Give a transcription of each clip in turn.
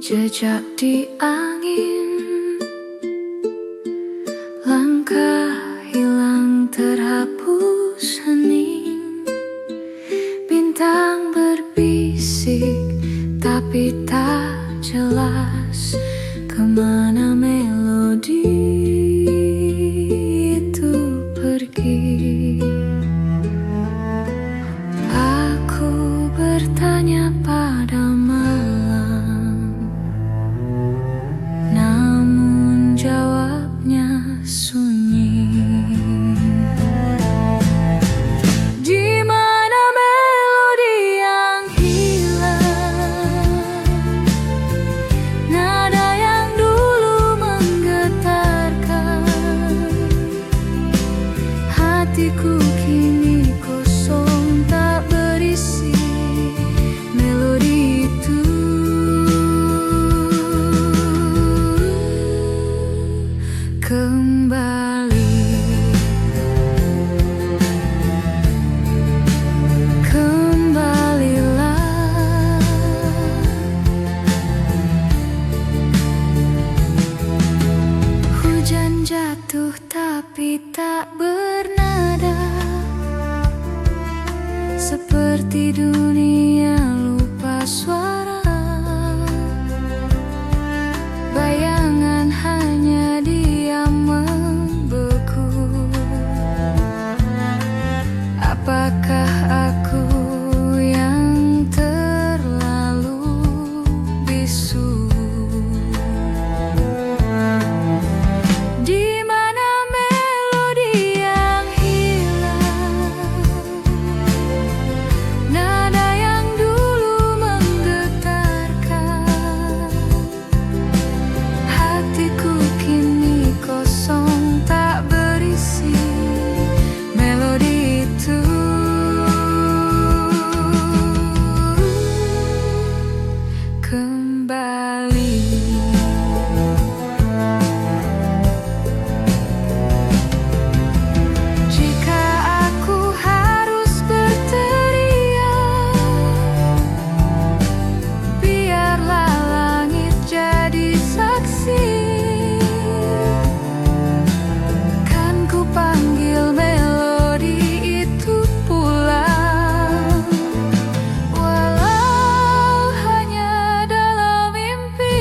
Jejak di angin, langkah hilang terhapus hening. Bintang berbisik tapi tak jelas kemana melodi itu pergi. Aku bertanya pada malam, namun jawabnya sunyi. Di mana melodi yang hilang, nada yang dulu menggetarkan hatiku kini kosong tak berisi melodi itu. Kembalilah, hujan jatuh tapi tak bernada, seperti dunia lupa suara. Bayangan hanya diam membeku. Apakah aku yang terlalu bisu? Di mana melodi yang hilang, nada yang dulu menggetarkan hatiku kini kosong tak berisi melodi itu. Kembali, jika aku harus berteriak, biarlah langit jadi saksi. Kan ku panggil melodi itu pulang, walau hanya dalam mimpi.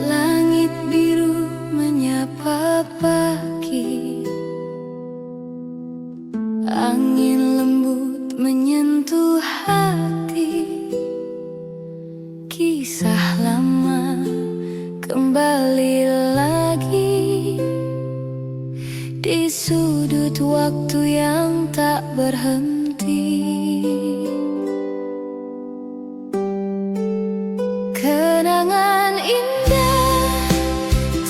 Langit biru menyapa pagi, angin lembut menyentuh hati. Kisah lama kembali lagi di sudut waktu yang tak berhenti. Kenangan indah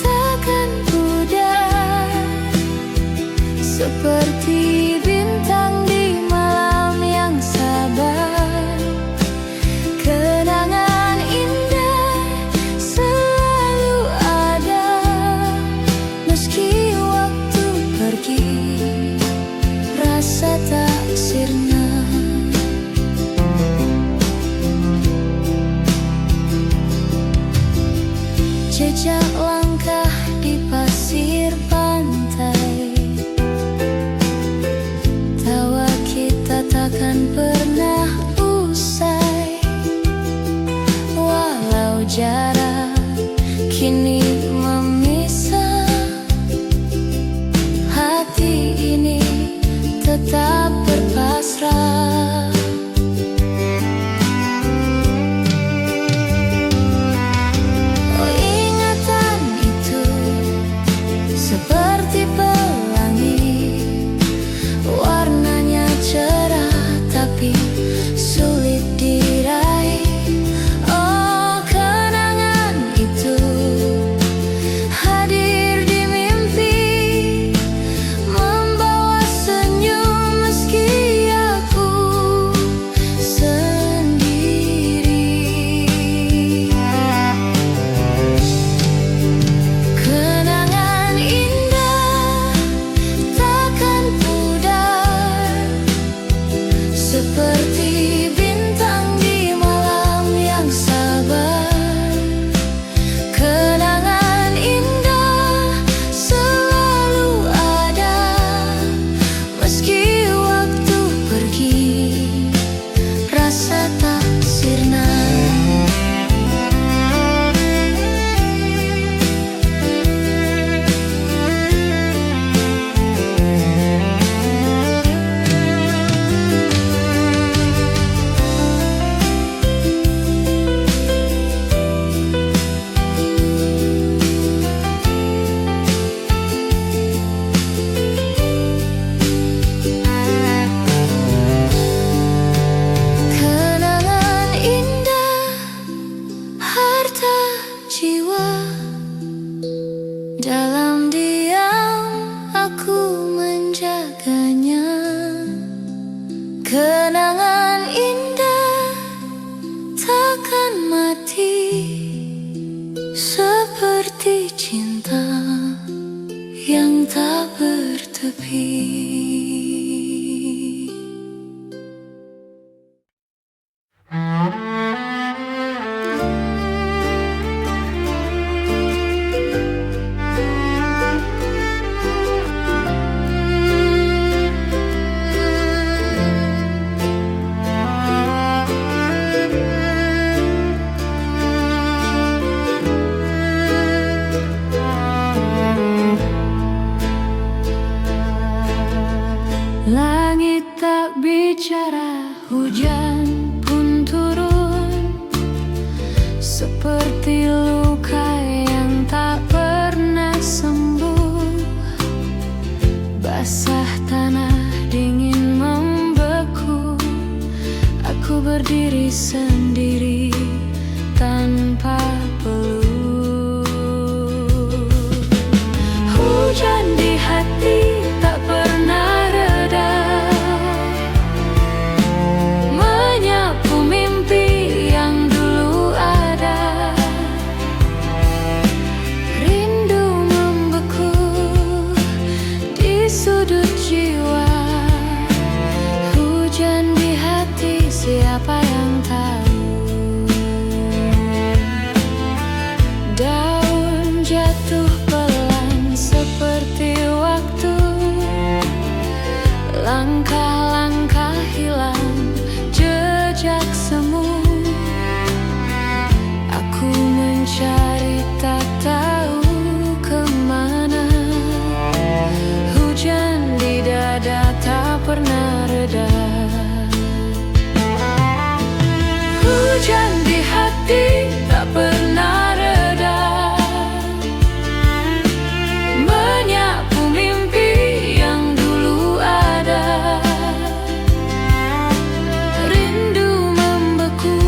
takkan pudar, seperti bintang di malam yang sabar. Kenangan indah selalu ada, meski waktu pergi, rasa tak sulit diraih. Oh, kenangan itu hadir di mimpi, membawa senyum meski aku sendiri. Kenangan indah takkan pudar, seperti bintang di malam yang sabar. Kenangan indah selalu ada, meski waktu pergi, rasa tak sirna. Kenangan indah, harta jiwa, dalam diam aku menjaganya. Kenangan indah takkan mati, seperti cinta yang tak bertepi. Langit tak bicara, hujan pun turun, seperti luka yang tak pernah sembuh. Basah tanah dingin membeku, aku berdiri sendiri tanpa peluh. Hujan di hati tak pernah reda, menyapu mimpi yang dulu ada. Rindu membeku di sudut jiwa. Hujan di hati, siapa yang tahu? Daun jatuh pelan seperti waktu, langkah-langkah hilang jejak semu. Aku mencari tak tahu kemana. Hujan di dada tak pernah reda. Hujan di hati tak pernah reda, menyapu mimpi yang dulu ada. Rindu membeku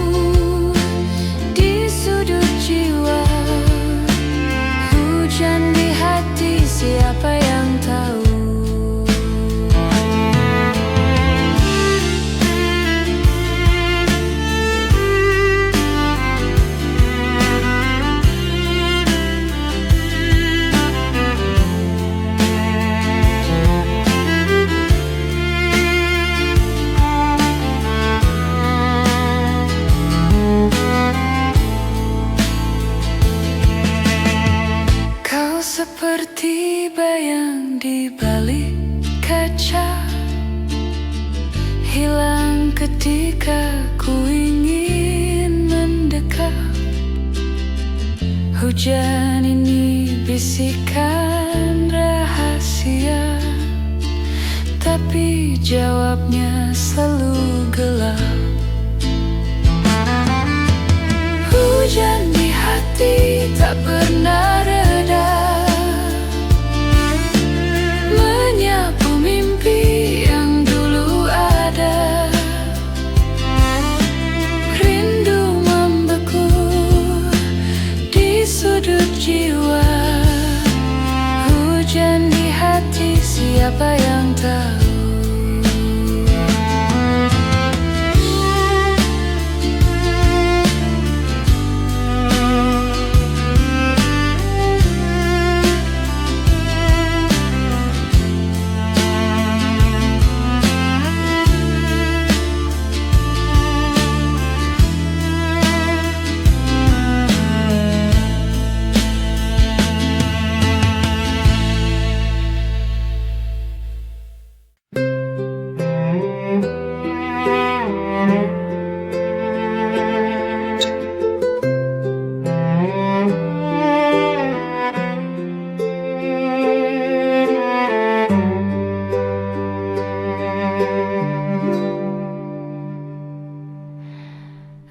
di sudut jiwa. Hujan di hati, siapa yang tahu? Kau seperti bayang di balik kaca, hilang ketika ku ingin mendekat. Hujan ini bisikan rahasia, tapi jawabnya selalu gelap. Hujan di hati tak pernah reda, menyapu mimpi yang dulu ada.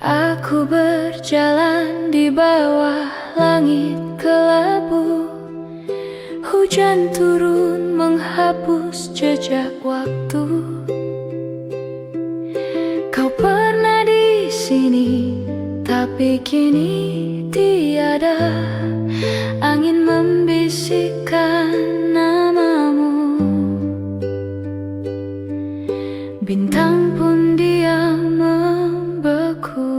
Aku berjalan di bawah langit kelabu. Hujan turun menghapus jejak waktu. Kau pernah di sini, tapi kini tiada. Angin membisikkan namamu. Bintang pun diam membeku.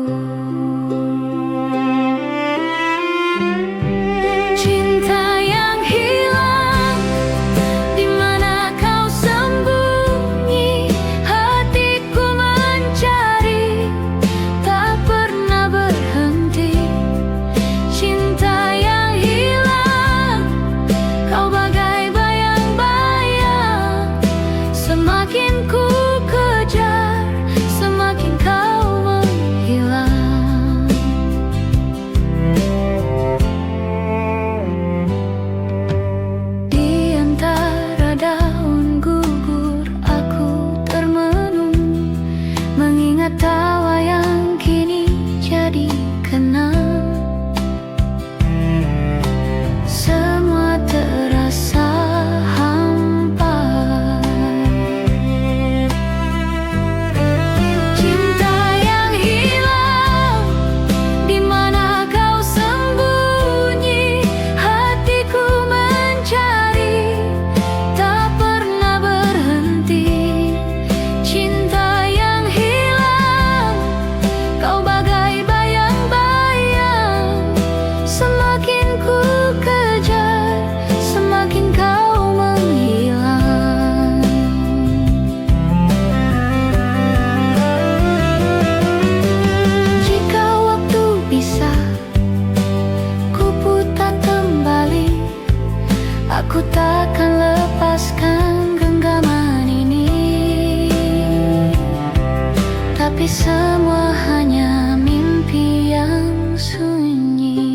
Cinta yang hilang, di mana kau sembunyi? Hatiku mencari, tak pernah berhenti. Cinta yang hilang, kau bagai bayang-bayang. Semakin ku kejar, semakin kau menghilang. Di antara daun gugur aku termenung, mengingat tawa yang kini jadi kenang. Semua terasa hampa. Cinta yang hilang, di mana kau sembunyi? Hatiku mencari, tak pernah berhenti. Cinta yang hilang, kau bagai bayang-bayang. Semakin ku kejar, semakin kau menghilang. Jika waktu bisa ku putar kembali, aku takkan lepaskan genggaman ini. Tapi semua hanya mimpi yang sunyi.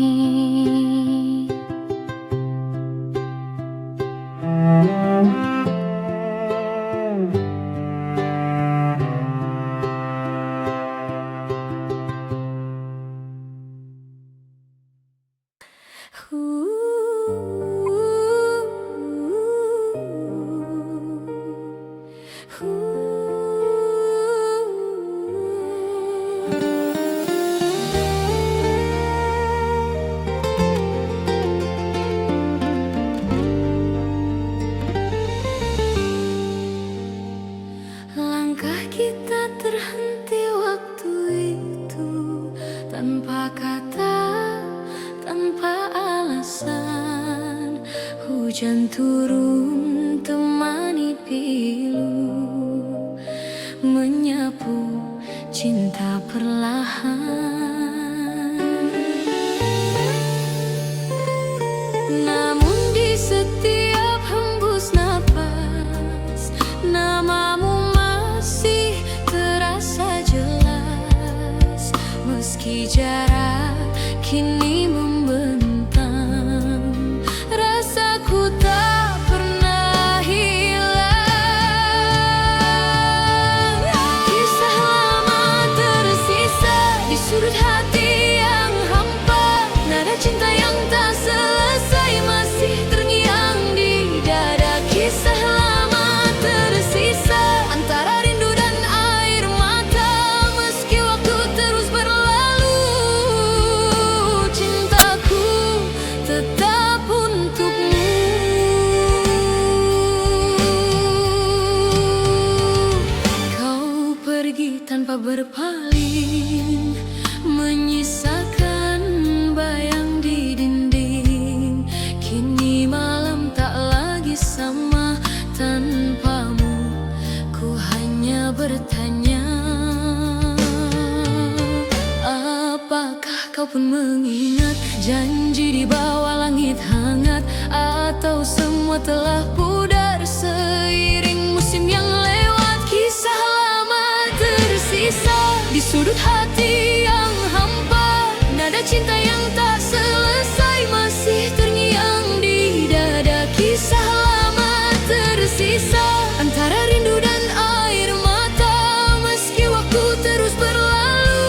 Langkah kita terhenti waktu itu, tanpa kata, tanpa alasan. Hujan turun temani pilu, menyapu cinta perlahan. Namun di setiap hembus napas, namamu masih terasa jelas. Meski jarak kini membentang, rasaku tak pernah hilang. Kisah lama tersisa di sudut hati yang hampa. Nada cinta yang tak selesai masih terngiang di dada. Kisah lama tersisa antara rindu dan air mata. Meski waktu terus berlalu, cintaku tetap untukmu. Kau pergi tanpa berpaling, menyisakan bayang di dinding. Kini malam tak lagi sama tanpamu. Ku hanya bertanya, apakah kau pun mengingat janji di bawah langit hangat? Atau semua telah pudar seiring musim yang lewat? Kisah lama tersisa di sudut hati yang hampa. Nada cinta yang tak selesai masih terngiang di dada. Kisah lama tersisa antara rindu dan air mata. Meski waktu terus berlalu,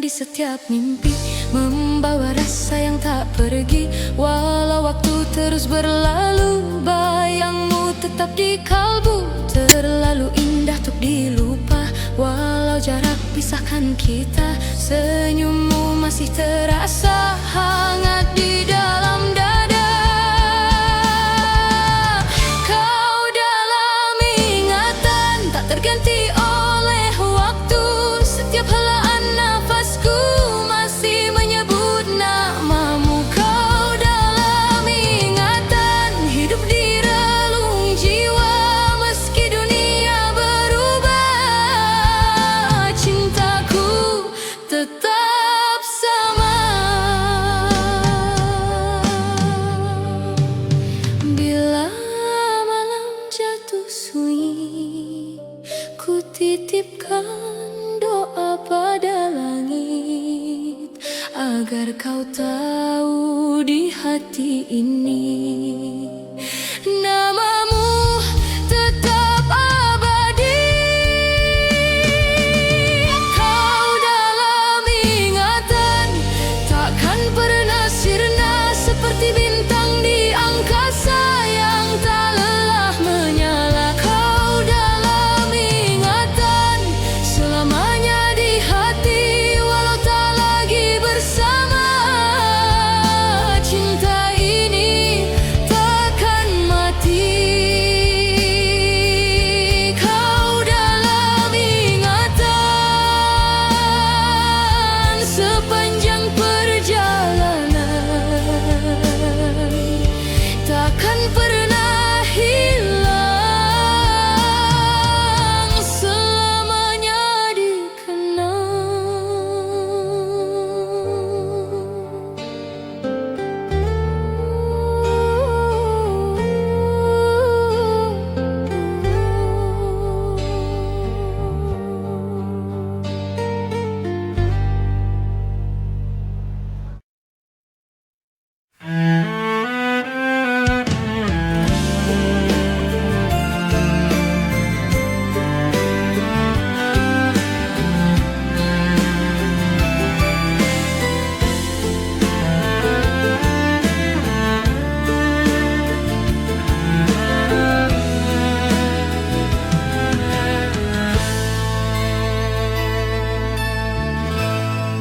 di setiap mimpi, membawa rasa yang tak pergi. Walau waktu terus berlalu, bayangmu tetap di kalbu. Terlalu indah untuk dilupa, walau jarak pisahkan kita. Senyummu masih terasa hangat di dalam dada. Kau dalam ingatan, tak terganti oleh waktu. Setiap helaan nafasku masih menyebut namamu. Kau dalam ingatan, hidup di relung jiwa. Meski dunia berubah, cintaku tetap sama. Bila malam jatuh sunyi, ku titipkan doa pada langit, agar kau tahu di hati ini namamu tetap abadi. Kau dalam ingatan, takkan pernah sirna. Seperti bintang di angkasa yang tak lelah menyala. Kau dalam ingatan, selamanya di hati. Walau tak lagi bersama, cinta ini takkan mati. Kau dalam ingatan, sepanjang perjalanan takkan pernah hilang, selamanya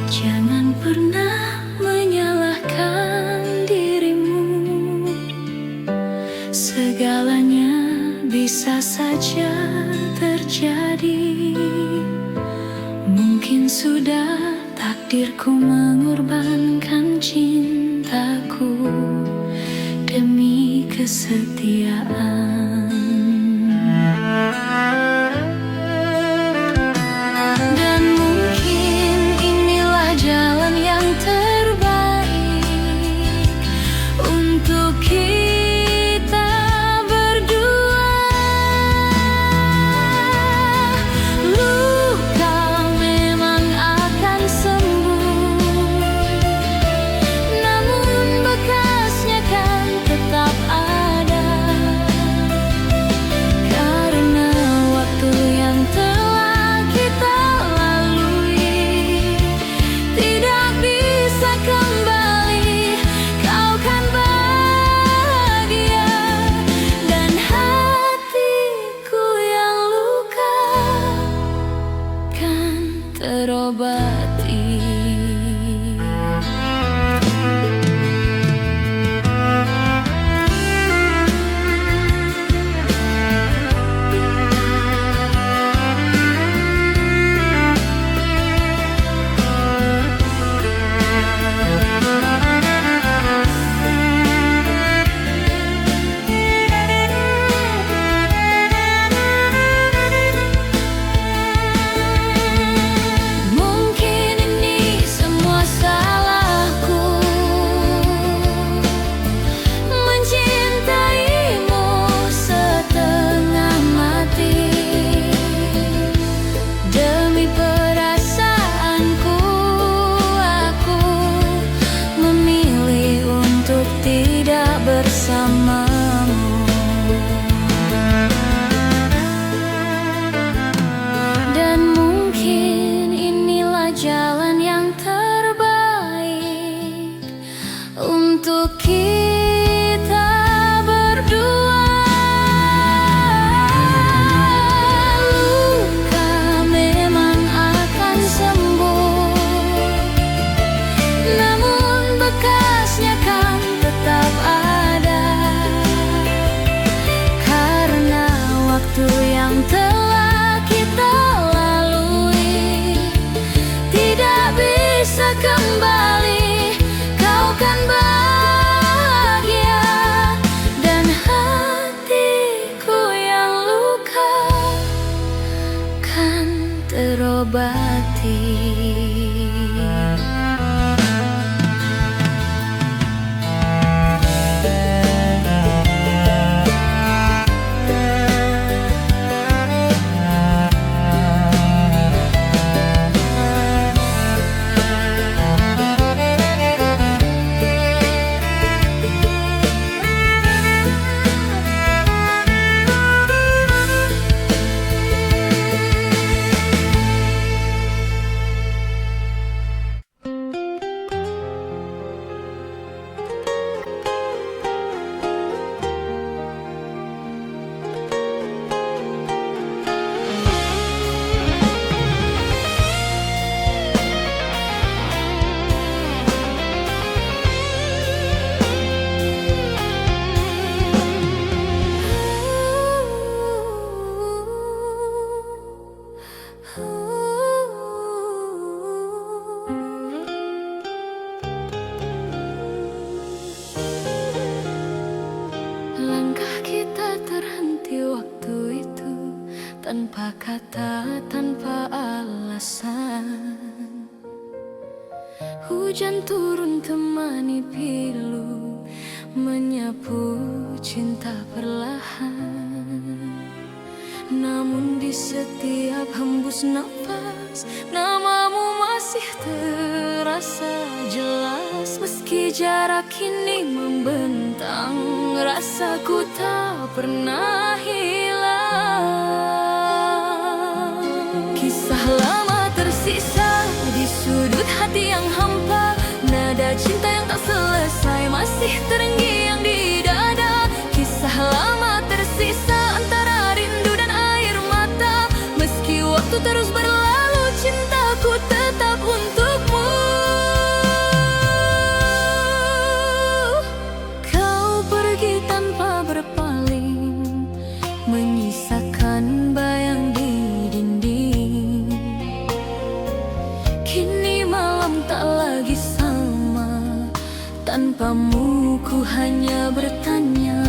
jangan pernah menyalahkan dirimu. Segalanya bisa saja terjadi. Mungkin sudah takdirku mengorbankan cintaku demi kesetiaan. Dan mungkin inilah jalan yang terbaik untuk kita berdua. Luka memang akan sembuh, namun bekasnya kan tetap ada. Karena waktu yang telah kita lalui tidak bisa kembali. Kau kan bahagia dan hatiku yang luka kan terobati. Mungkin ini kita berdua. Luka memang akan sembuh, namun bekasnya kan tetap ada, karena waktu yang telah kita lalui tidak bisa kembali. Kau kan bahagia dan hatiku yang luka kan terobati. Langkah kita terhenti waktu itu, tanpa kata, tanpa alasan. Hujan turun temani pilu, menyapu cinta perlahan. Namun di setiap hembus nafas, namamu masih terasa jelas. Meski jarak kini membentang, rasaku tak pernah hilang. Kisah lama tersisa di sudut hati yang hampa, nada cinta yang tak selesai masih terngiang di dada. Kisah lama tersisa antara rindu dan air mata, meski waktu terus berlalu, cintaku tetap untukmu. Kau pergi tanpa berpaling, menyisakan bayang di dinding. Kini malam tak lagi sama, tanpamu ku hanya bertanya,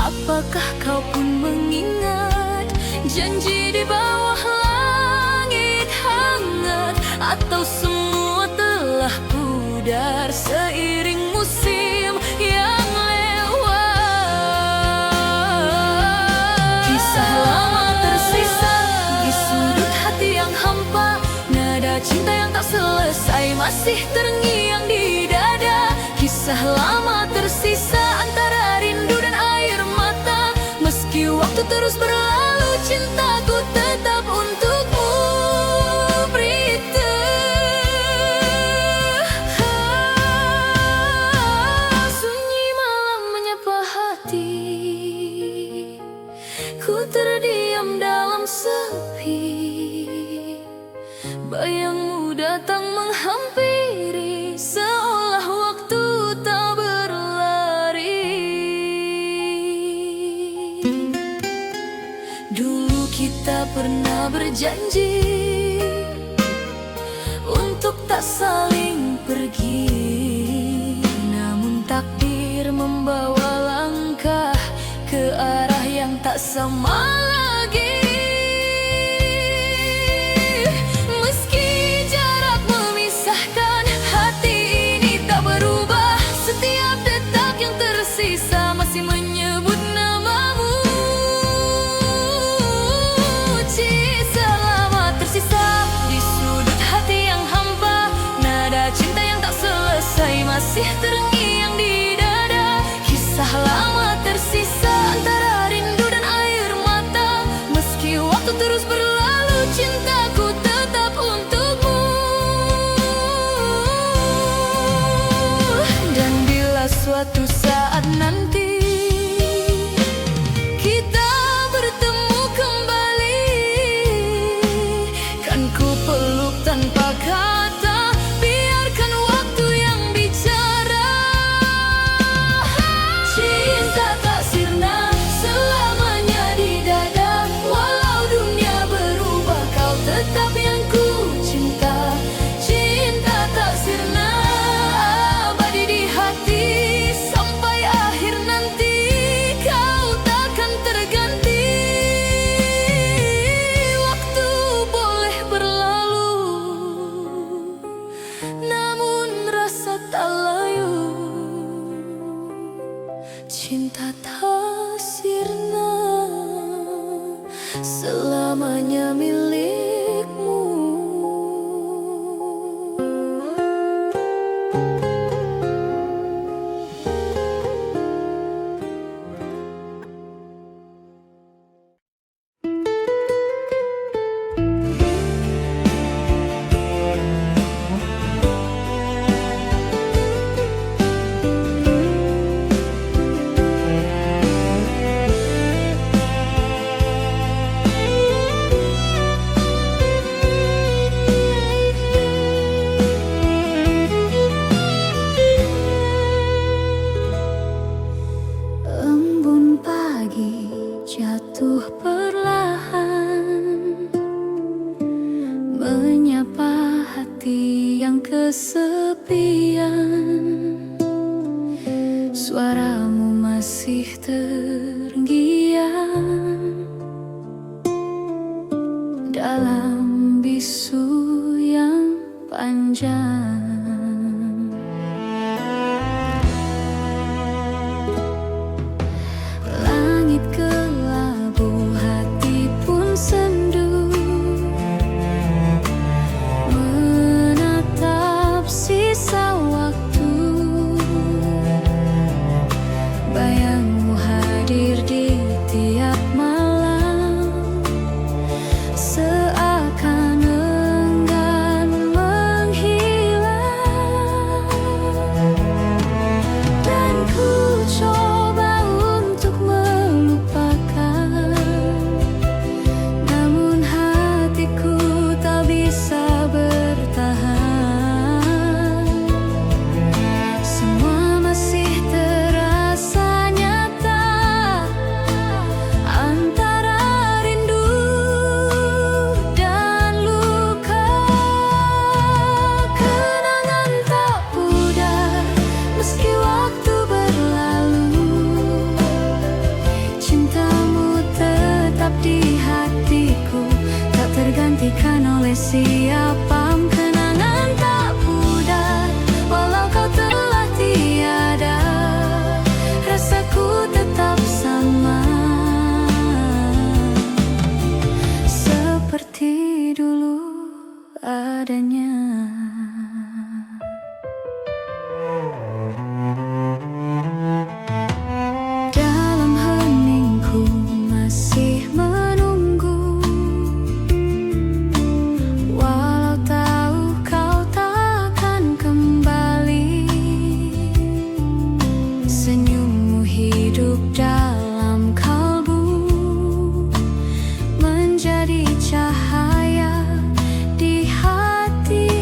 apakah kau pun mengingat janji di bawah langit hangat, atau semua telah pudar seiring musim yang lewat. Kisah lama tersisa di sudut hati yang hampa, nada cinta yang tak selesai masih terngiang di dada. Kisah lama tersisa antara rindu dan air mata, meski waktu terus berlalu, cintaku tetap untukmu, Prita. Sunyi malam menyapa hati, ku terdiam dalam sepi. Bayangmu datang menghampiri, seolah waktu tak berlari. Dulu kita pernah berjanji untuk tak saling pergi, namun takdir membawa langkah ke arah yang tak sama lagi. Masih menyebut namamu, kisah lama tersisa di sudut hati yang hampa, nada cinta yang tak selesai masih terngiang di dada. Kisah lama tersisa antara rindu dan air mata, meski waktu terus berlalu, cintaku tetap untukmu. tanpa kata, biarkan waktu yang bicara. Cinta tak sirna, selamanya di dada. Walau dunia berubah, kau tetap yang ku cinta. Cinta tak sirna, abadi di hati. Sampai akhir nanti, kau takkan terganti. Waktu boleh berlalu, namun rasa tak layu. Cinta tak sirna, selamanya milikmu. Embun pagi jatuh perlahan, menyapa hati yang kesepian. Suaramu masih terngiang dalam bisu yang panjang. Langit kelabu, hati pun sendu, menatap sisa waktu. Bayangmu hadir di tiap malam, seakan enggan menghilang. Dan ku coba untuk melupakan, namun hatiku tak bisa bertahan. Semua masih terasa nyata, antara rindu dan luka. Kenangan tak pudar meski waktu berlalu. Cintamu tetap di hatiku, tak tergantikan oleh siapapun. Kenangan tak pudar walau kau telah tiada, rasaku tetap sama, seperti dulu adanya. Dalam heningku masih menunggu, walau tahu kau takkan kembali. Senyummu hidup dalam kalbu, menjadi cahaya di hati.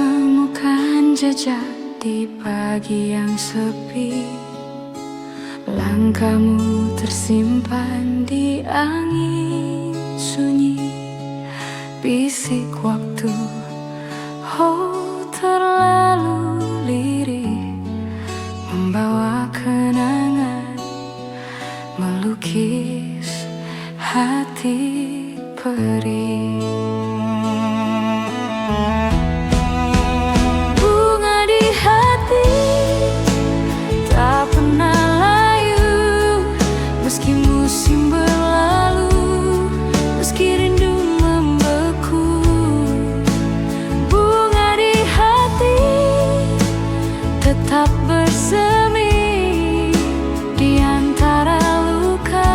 menemukan jejak di pagi yang sepi. Langkahmu tersimpan di angin sunyi. Bisik waktu, oh terlalu lirih, membawa kenangan, melukis hati perih. Bunga di hati tak pernah layu, meski musim berlalu, meski rindu membeku. Bunga di hati tetap bersemi di antara luka.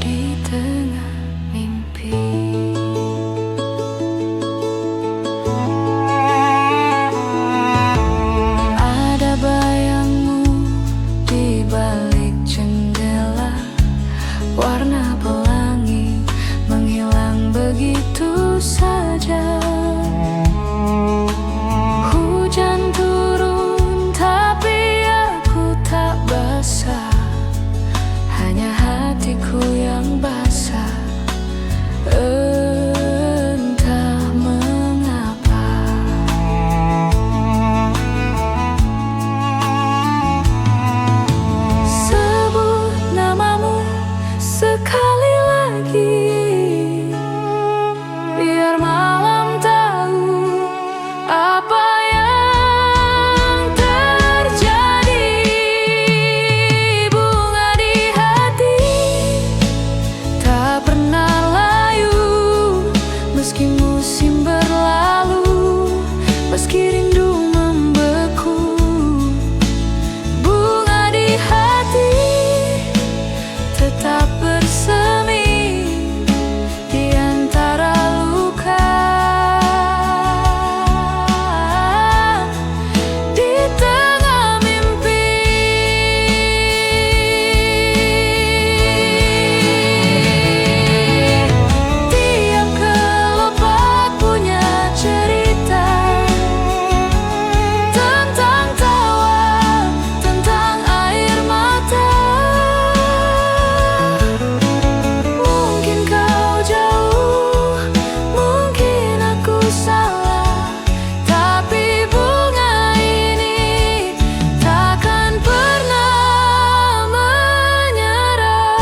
Di tengah mimpi, ada bayangmu di balik jendela. Warna pelangi menghilang begitu saja. Hujan turun tapi aku tak basah, hanya hatiku yang basah. Entah mengapa. Sebut namamu sekali lagi, biar malam tahu apa yang terjadi. Bunga di hati tak pernah layu, meski musim berlalu, meski rindu membeku. Bunga di hati tetap bersemi di antara luka. Di tengah mimpi, tiap kelopak punya cerita, tentang tawa, tentang air mata. Mungkin kau jauh, mungkin aku salah, tapi bunga ini takkan pernah menyerah.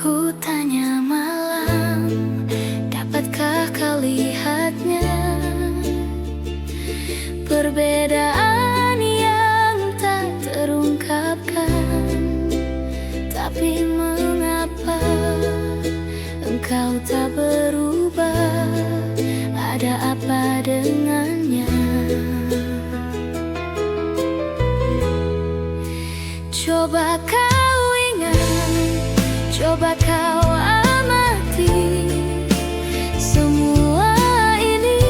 Ku tanya malam, dapatkah kau lihatnya? Perbedaan yang tak terungkapkan, tapi mengapa engkau tak berubah? Ada apa dengannya? Coba kau ingat, coba kau amati, semua ini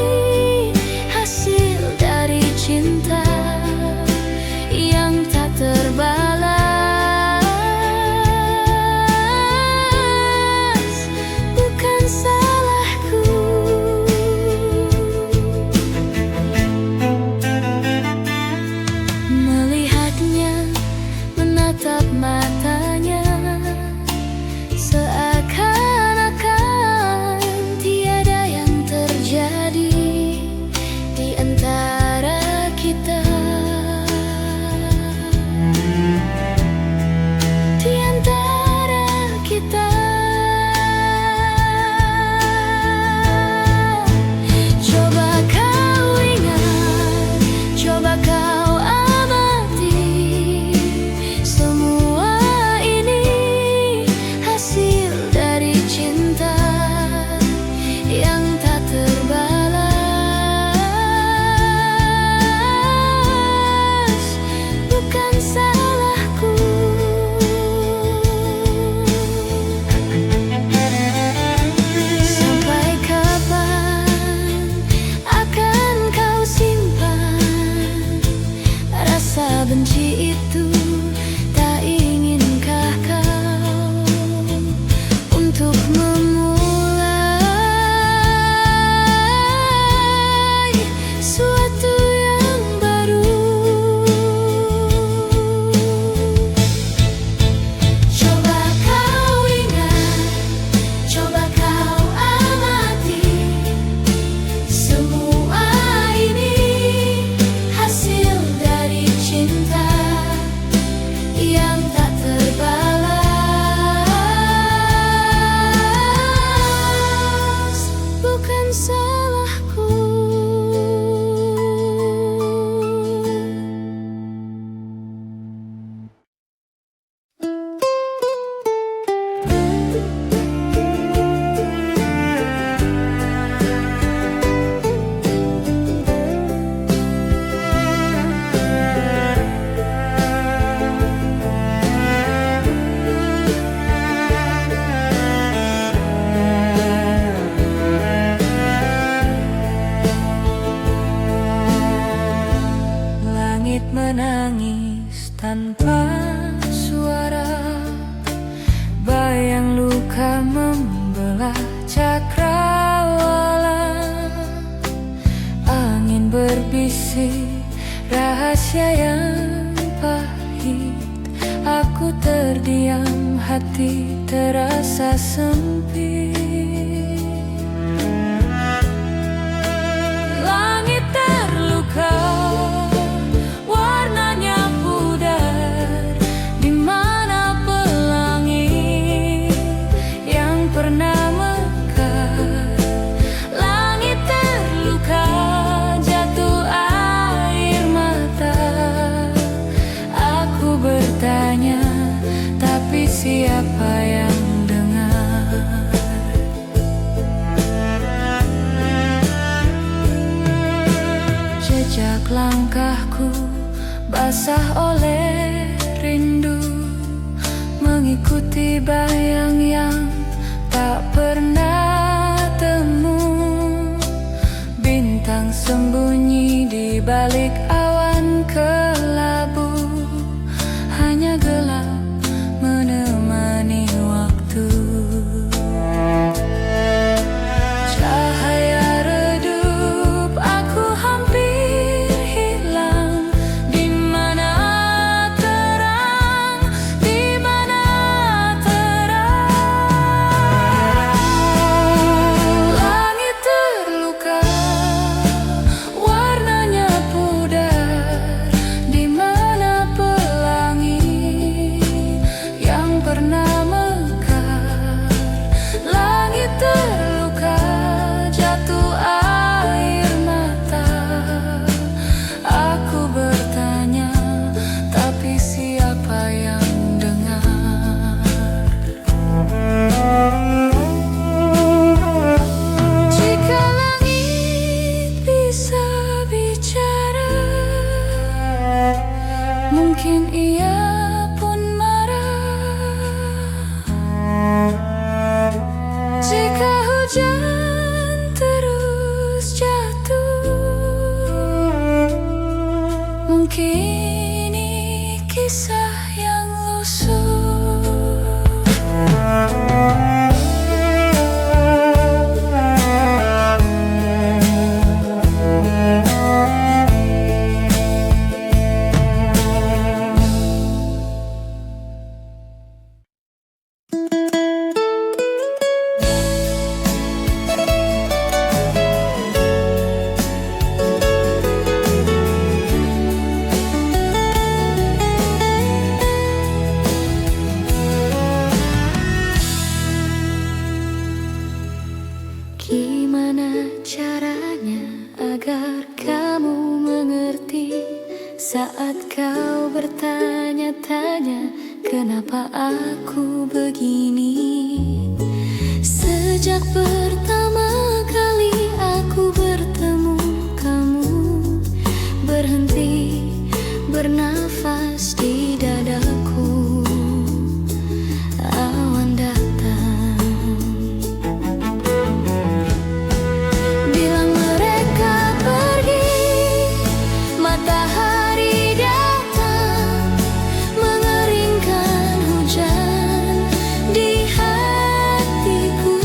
hasil dari cinta yang tak terbalas. Bukan salahku. Melihatnya, menatap matanya, terbanglah cakrawala. Angin berbisik rahasia yang pahit. Aku terdiam, hati terasa sempit. Langit terluka, warnanya pudar. Di mana pelangi yang pernah mekar? Langit terluka, jatuh air mata. Aku bertanya, tapi siapa yang dengar? Jejak langkahku basah oleh rindu, mengikuti bayang yang tak pernah temu. Bintang sembunyi di balik awan kelabu, hanya gelap menemani waktu. Cahaya redup, aku hampir hilang. Di mana terang, di mana terang? Langit terluka, warnanya pudar. Di mana pelangi yang pernah mekar? Langit terluka, jatuh air mata. Aku bertanya, tapi siapa yang dengar? Jika langit bisa bicara, mungkin ia pun marah. Jika hujan terus jatuh, mungkin ini kisah yang lusuh. Gimana caranya agar kamu mengerti saat kau bertanya-tanya kenapa aku begini? Sejak pertama kali aku bertemu kamu, berhenti bernafas di dadaku. Awan datang, bilang mereka pergi. Matahari datang, mengeringkan hujan di hatiku.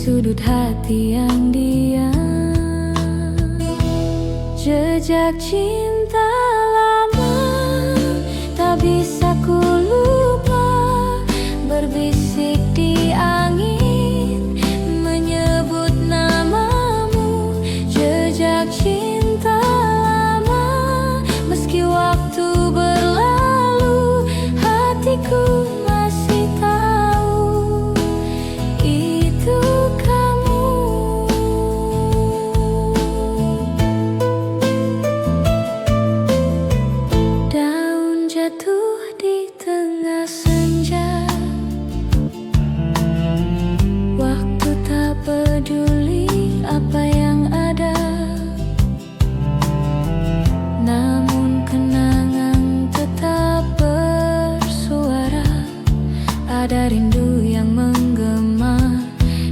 sudut hati yang diam. Jejak cinta lama tak bisa ku lupa, berbisik di angin menyebut namamu. Jejak cinta lama, meski waktu berlalu, hatiku masih tahu itu kamu. Daun jatuh di tengah senja, waktu tak peduli apa yang ada, namun kenangan tetap bersuara. Ada rindu yang menggema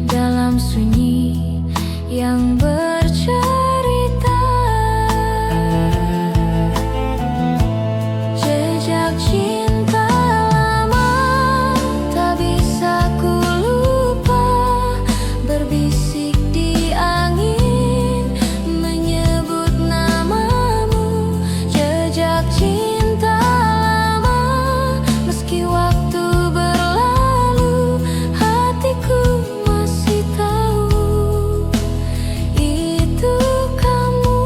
dalam sunyi yang bercerita. Jejak cinta lama tak bisa ku lupa, berbisik di angin menyebut namamu. Jejak cinta lama, meski waktu berlalu, hatiku masih tahu itu kamu.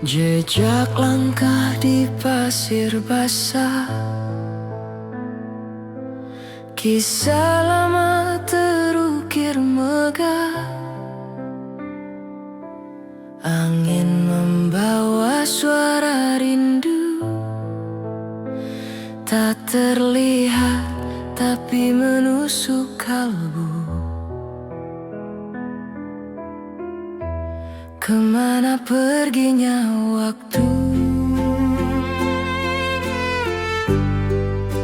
Jejak langkah di pasir basah, kisah lama terukir megah. Angin membawa suara rindu, tak terlihat tapi menusuk kalbu. Kemana perginya waktu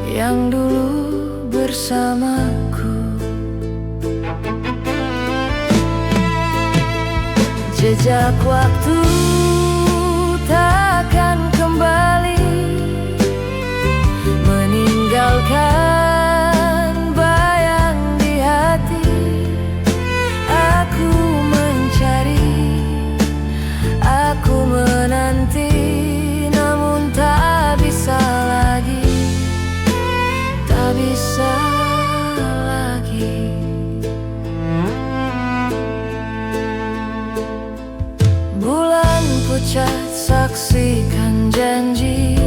yang dulu bersamaku? Jejak waktu takkan kembali meninggalkan bayang di hati. Aku mencari, aku menanti, namun tak bisa lagi, tak bisa lagi. Bulan pucat saksikan janji,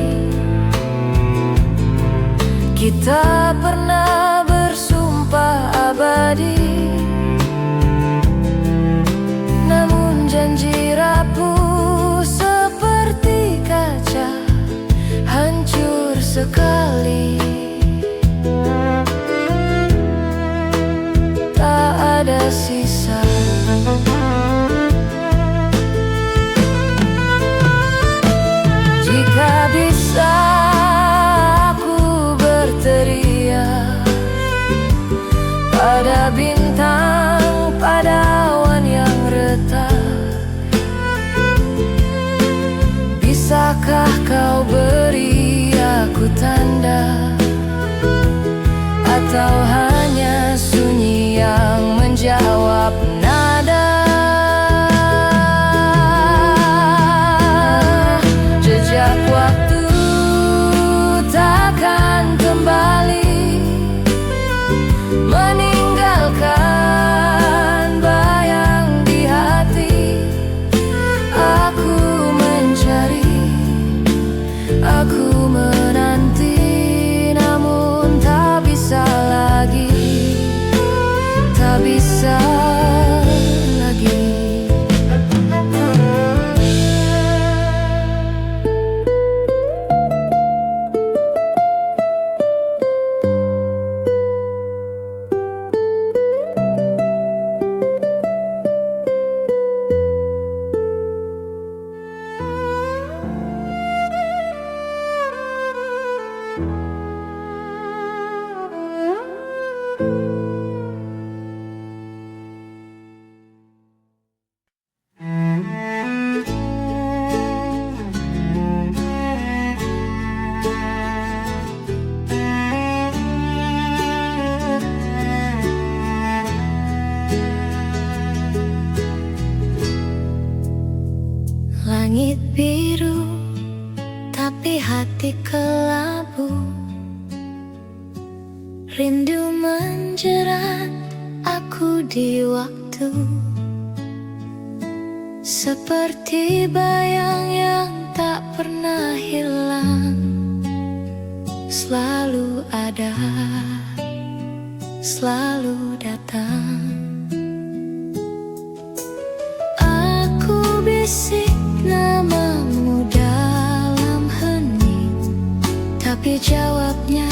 kita pernah bersumpah abadi, namun janji rapuh seperti kaca, hancur sekali. Tak ada sisa. Jika bisa aku berteriak pada bintang, pada awan yang retak, bisakah kau beri aku tanda, atau hanya sunyi yang menjawab nada? biru, tapi hati kelabu. Rindu menjerat aku di waktu, seperti bayang yang tak pernah hilang. Selalu ada, selalu datang. Aku bisik namamu dalam hening, tapi jawabnya